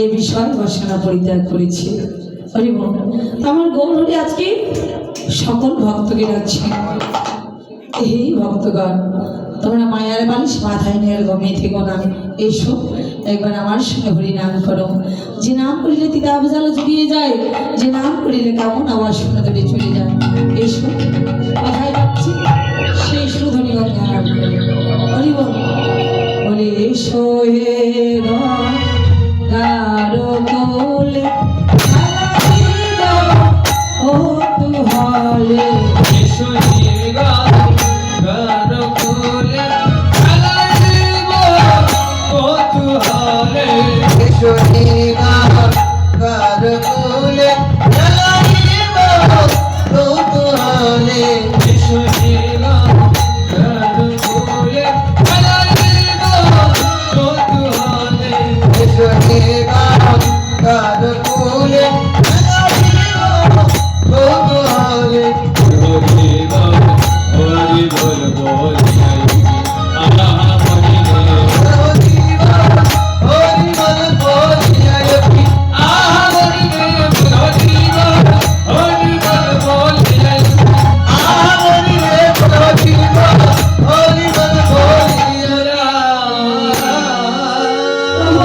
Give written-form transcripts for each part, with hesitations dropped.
এই বিষয় বাসনা পরিত্যাগ করেছি। আমার গৌরী আজকে সকল ভক্তকে ডাকছে, এই ভক্তগণ তোমরা মায়ার বালিশ মাথায় নিয়ে ঘুমিয়ে থেকো না, এসো একবার আমার সঙ্গে হরি নাম করো। যে নাম করিলে তিতাব জাল জুড়িয়ে যায়, যে নাম করিলে কেমন আবার শুনে ধরে চলে যায়। এসো কোথায় যাচ্ছি সেই সুধনী গঙ্গা নাম করে হরি বল বলে এসো হে কোলে ও তু হলে এসো হে কোলে ও তু হলে এসো হে কোলে ও তু হলে এসো হে কোলে ও তু হলে এসো হে কারকুলে ও গোলে হরি বল হরি বল বল আল্লাহ হরি হরি বল বল আহা হরি হরি বল হরি বল বল আহা হরি হরি বল হরি বল বল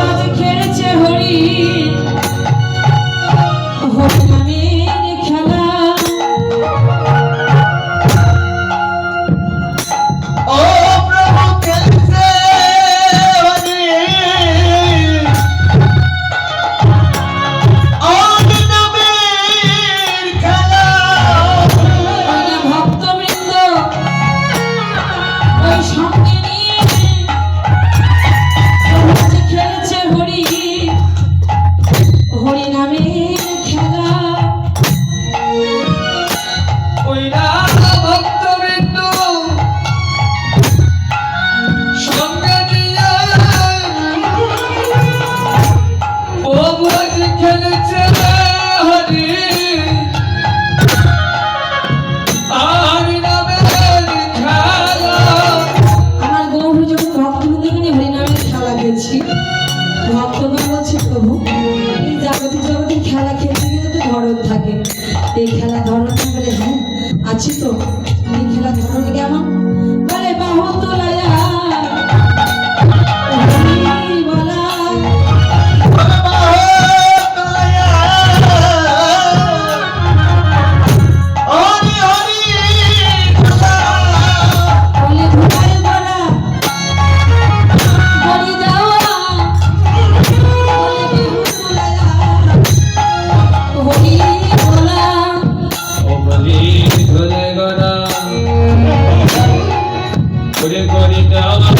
আজ খেলেছে হরি ভক্তগণ বলছে প্রভু এই জাগতিক জগতের খেলা খেলতে গেলে তো ধরন থাকে, এই খেলা ধরন বলে হ্যাঁ আছি তো। এই খেলা ধরন কেমন বলে বাহু তোলায়া করে দাও